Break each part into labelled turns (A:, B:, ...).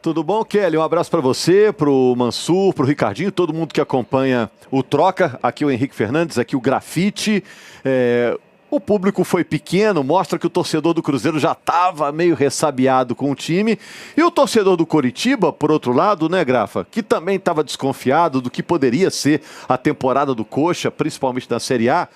A: Tudo bom, Kelly? Um abraço para você, para o Mansur, para o Ricardinho, todo mundo que acompanha o Troca. Aqui o Henrique Fernandes, aqui o Grafite. O público foi pequeno, mostra que o torcedor do Cruzeiro já estava meio ressabiado com o time. E o torcedor do Coritiba, por outro lado, né, Grafa, que também estava desconfiado do que poderia ser a temporada do Coxa, principalmente na Série A,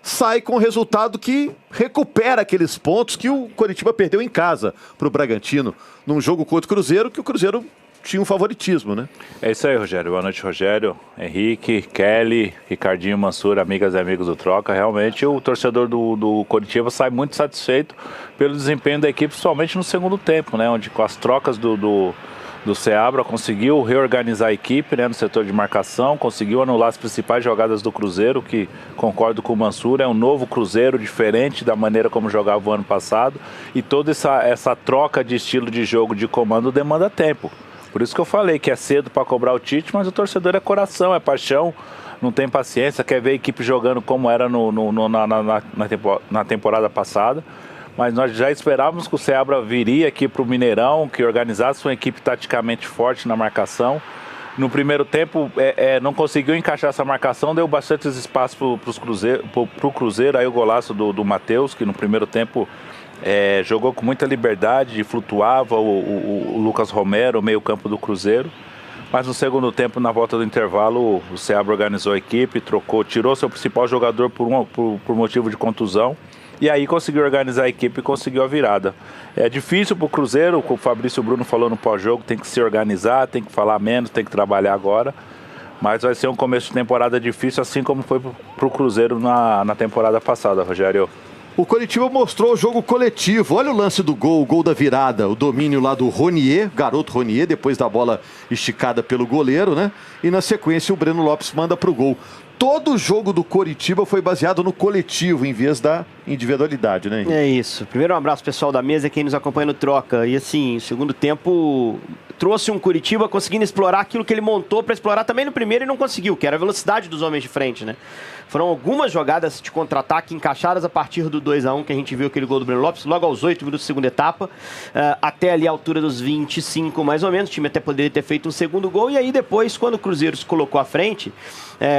A: sai com o resultado que recupera aqueles pontos que o Coritiba perdeu em casa para o Bragantino, num jogo contra o Cruzeiro, que o Cruzeiro tinha um favoritismo, né?
B: É isso aí, Rogério. Boa noite, Rogério, Henrique, Kelly, Ricardinho, Mansur, amigas e amigos do Troca. Realmente o torcedor do Coritiba sai muito satisfeito pelo desempenho da equipe, principalmente no segundo tempo, né? Onde com as trocas do Seabra conseguiu reorganizar a equipe, né, no setor de marcação, conseguiu anular as principais jogadas do Cruzeiro, que concordo com o Mansur, é um novo Cruzeiro diferente da maneira como jogava o ano passado, e toda essa troca de estilo de jogo, de comando, demanda tempo. Por isso que eu falei que é cedo para cobrar o Tite, mas o torcedor é coração, é paixão, não tem paciência, quer ver a equipe jogando como era na temporada passada. Mas nós já esperávamos que o Seabra viria aqui para o Mineirão, que organizasse uma equipe taticamente forte na marcação. No primeiro tempo, não conseguiu encaixar essa marcação, deu bastante espaço para o Cruzeiro. Aí o golaço do Matheus, que no primeiro tempo jogou com muita liberdade, flutuava o Lucas Romero, o meio-campo do Cruzeiro. Mas no segundo tempo, na volta do intervalo, o Seabra organizou a equipe, tirou seu principal jogador por motivo de contusão. E aí conseguiu organizar a equipe e conseguiu a virada. É difícil para o Cruzeiro, o Fabrício Bruno falou no pós-jogo, tem que se organizar, tem que falar menos, tem que trabalhar agora. Mas vai ser um começo de temporada difícil, assim como foi para o Cruzeiro na temporada passada, Rogério.
A: O Coritiba mostrou o jogo coletivo. Olha o lance do gol, o gol da virada, o domínio lá do Ronier, garoto Ronier, depois da bola esticada pelo goleiro, né? E na sequência o Breno Lopes manda para o gol. Todo o jogo do Coritiba foi baseado no coletivo, em vez da individualidade, né?
C: É isso. Primeiro um abraço pessoal da mesa, quem nos acompanha no Troca. E assim, o segundo tempo trouxe um Coritiba conseguindo explorar aquilo que ele montou para explorar também no primeiro e não conseguiu, que era a velocidade dos homens de frente, né? Foram algumas jogadas de contra-ataque encaixadas a partir do 2-1, que a gente viu aquele gol do Breno Lopes, logo aos 8 minutos da segunda etapa, até ali a altura dos 25 mais ou menos. O time até poderia ter feito um segundo gol, e aí depois, quando o Cruzeiro se colocou à frente,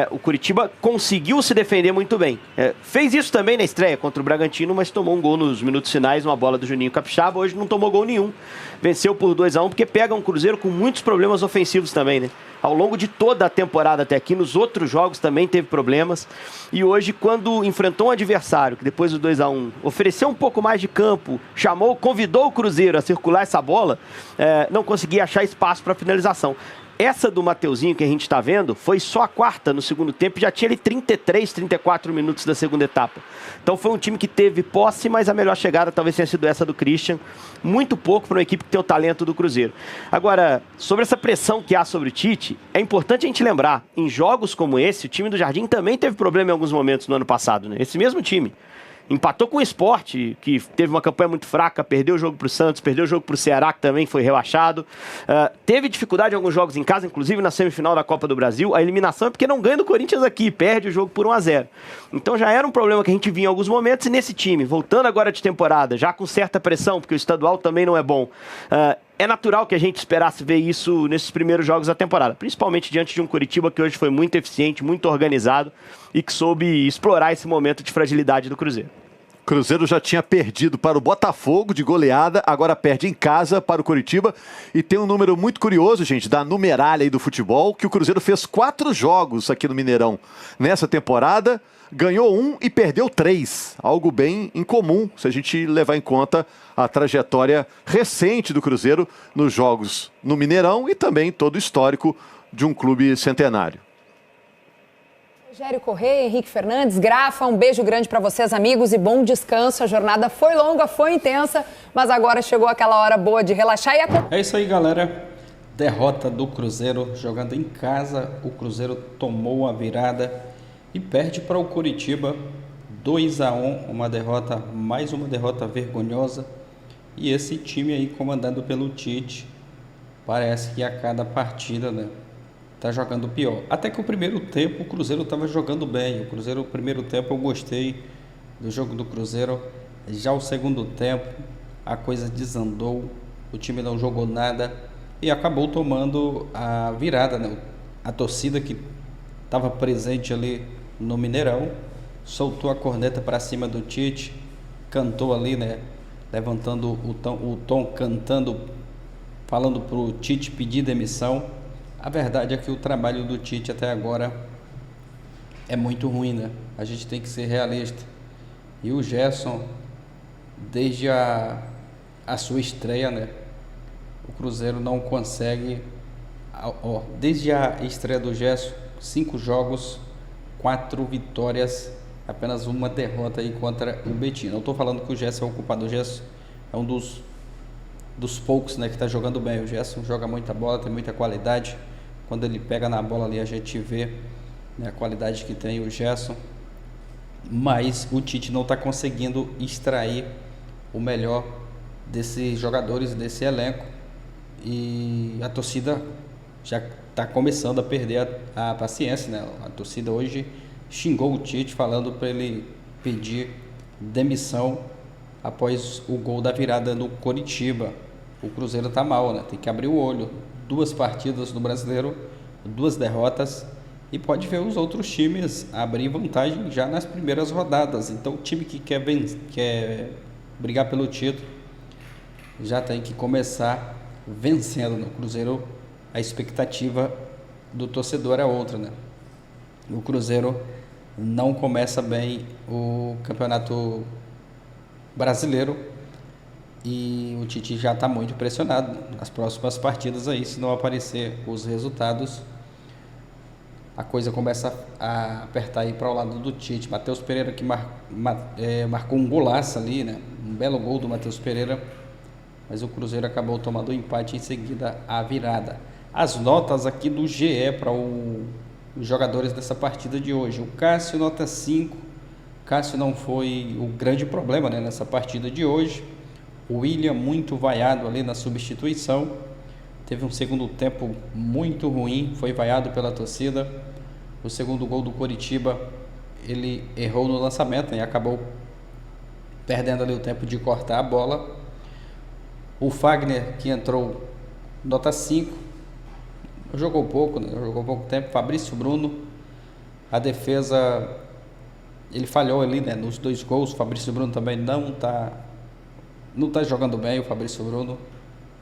C: o Coritiba conseguiu se defender muito bem. Fez isso também na estreia contra o Bragantino, mas tomou um gol nos minutos finais, uma bola do Juninho Capixaba. Hoje não tomou gol nenhum. Venceu por 2-1, porque pega um Cruzeiro com muitos problemas ofensivos também, né? Ao longo de toda a temporada até aqui, nos outros jogos também teve problemas. E hoje, quando enfrentou um adversário que depois do 2-1 ofereceu um pouco mais de campo, convidou o Cruzeiro a circular essa bola, não conseguia achar espaço para finalização. Essa do Mateuzinho que a gente está vendo foi só a quarta no segundo tempo, já tinha ali 33, 34 minutos da segunda etapa. Então foi um time que teve posse, mas a melhor chegada talvez tenha sido essa do Christian. Muito pouco para uma equipe que tem o talento do Cruzeiro. Agora, sobre essa pressão que há sobre o Tite, é importante a gente lembrar, em jogos como esse, o time do Jardim também teve problema em alguns momentos no ano passado, né? Esse mesmo time. Empatou com o Sport, que teve uma campanha muito fraca, perdeu o jogo para o Santos, perdeu o jogo para o Ceará, que também foi relaxado. Teve dificuldade em alguns jogos em casa, inclusive na semifinal da Copa do Brasil. A eliminação é porque não ganha do Corinthians aqui, perde o jogo por 1-0. Então já era um problema que a gente via em alguns momentos, e nesse time, voltando agora de temporada, já com certa pressão, porque o estadual também não é bom, é natural que a gente esperasse ver isso nesses primeiros jogos da temporada, principalmente diante de um Coritiba que hoje foi muito eficiente, muito organizado e que soube explorar esse momento de fragilidade do Cruzeiro.
A: Cruzeiro já tinha perdido para o Botafogo de goleada, agora perde em casa para o Coritiba. E tem um número muito curioso, gente, da numeralha aí do futebol, que o Cruzeiro fez 4 jogos aqui no Mineirão nessa temporada, ganhou 1 e perdeu 3. Algo bem incomum, se a gente levar em conta a trajetória recente do Cruzeiro nos jogos no Mineirão e também todo o histórico de um clube centenário.
D: Rogério Corrêa, Henrique Fernandes, Grafa, um beijo grande para vocês, amigos, e bom descanso. A jornada foi longa, foi intensa, mas agora chegou aquela hora boa de relaxar e...
E: É isso aí, galera. Derrota do Cruzeiro jogando em casa. O Cruzeiro tomou a virada e perde para o Coritiba 2-1, mais uma derrota vergonhosa. E esse time aí comandado pelo Tite, parece que a cada partida, né, tá jogando pior. Até que o primeiro tempo o Cruzeiro estava jogando bem. O primeiro tempo eu gostei do jogo do Cruzeiro. Já o segundo tempo a coisa desandou. O time não jogou nada. e acabou tomando a virada, né? A torcida que estava presente ali no Mineirão soltou a corneta para cima do Tite, cantou ali, né? Levantando o tom, cantando, falando para o Tite pedir demissão. A verdade é que o trabalho do Tite até agora é muito ruim, né? A gente tem que ser realista. E o Gerson, desde a sua estreia, né? O Cruzeiro não consegue... desde a estreia do Gerson, 5 jogos, 4 vitórias, apenas uma derrota aí contra o Betim. Não estou falando que o Gerson é o culpado. O Gerson é um dos poucos, né, que está jogando bem. O Gerson joga muita bola, tem muita qualidade. Quando ele pega na bola ali, a gente vê, né, a qualidade que tem o Gerson. Mas o Tite não está conseguindo extrair o melhor desses jogadores, desse elenco. E a torcida já está começando a perder a paciência, né? A torcida hoje xingou o Tite, falando para ele pedir demissão após o gol da virada no Coritiba. O Cruzeiro está mal, né? Tem que abrir o olho. 2 partidas no Brasileiro, 2 derrotas, e pode ver os outros times abrir vantagem já nas primeiras rodadas. Então o time que quer brigar pelo título já tem que começar vencendo, né? O Cruzeiro, a expectativa do torcedor é outra, né? O Cruzeiro não começa bem o Campeonato Brasileiro e o Tite já está muito pressionado nas próximas partidas aí. Se não aparecer os resultados, a coisa começa a apertar aí para o lado do Tite. Matheus Pereira que marcou um golaço ali, né? Um belo gol do Matheus Pereira, mas o Cruzeiro acabou tomando o empate, em seguida a virada. As notas aqui do GE para os jogadores dessa partida de hoje. O Cássio, nota 5. Cássio não foi o grande problema, né, nessa partida de hoje. O William, muito vaiado ali na substituição. Teve um segundo tempo muito ruim, foi vaiado pela torcida. O segundo gol do Coritiba, ele errou no lançamento, né, e acabou perdendo ali o tempo de cortar a bola. O Fagner, que entrou, nota 5. Jogou pouco, né? Jogou pouco tempo. Fabrício Bruno, a defesa, ele falhou ali, né, nos 2 gols. O Fabrício Bruno também não tá jogando bem. O Fabrício Bruno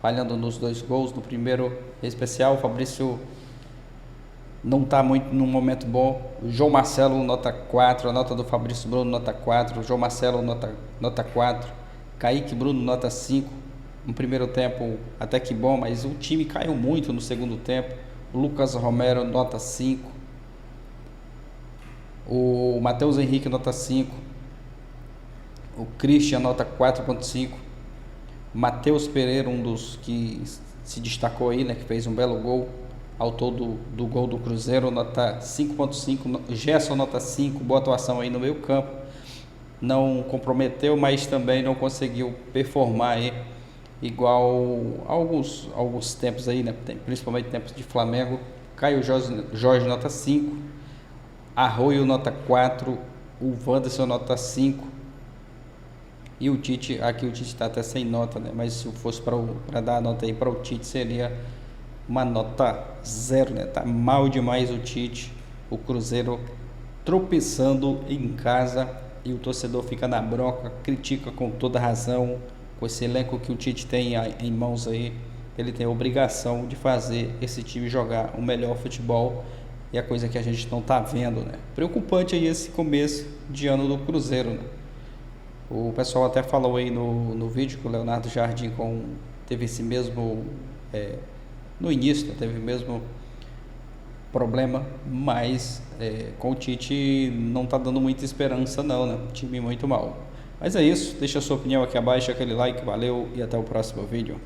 E: falhando nos 2 gols. No primeiro, em especial, o Fabrício não está muito num momento bom. O João Marcelo, nota 4. A nota do Fabrício Bruno, nota 4. O João Marcelo, nota 4. Kaique Bruno, nota 5. No primeiro tempo até que bom, mas o time caiu muito no segundo tempo. O Lucas Romero, nota 5. O Matheus Henrique, nota 5. O Christian, nota 4.5. Matheus Pereira, um dos que se destacou aí, né, que fez um belo gol, autor do gol do Cruzeiro, nota 5.5. Gerson, nota 5, boa atuação aí no meio campo. Não comprometeu, mas também não conseguiu performar aí igual alguns tempos aí, né? Principalmente tempos de Flamengo. Caio Jorge, nota 5. Arroio, nota 4. O Wanderson, nota 5. E o Tite, aqui o Tite está até sem nota, né? Mas se fosse para dar a nota aí para o Tite, seria uma nota 0, né? Tá mal demais o Tite. O Cruzeiro tropeçando em casa e o torcedor fica na bronca, critica com toda razão. Com esse elenco que o Tite tem em mãos aí, ele tem a obrigação de fazer esse time jogar o melhor futebol, e a coisa que a gente não está vendo, né? Preocupante aí esse começo de ano do Cruzeiro, né? O pessoal até falou aí no vídeo que o Leonardo Jardim teve esse mesmo, no início, né, teve o mesmo problema, mas com o Tite não está dando muita esperança não, né? Time muito mal. Mas é isso, deixa a sua opinião aqui abaixo, aquele like, valeu e até o próximo vídeo.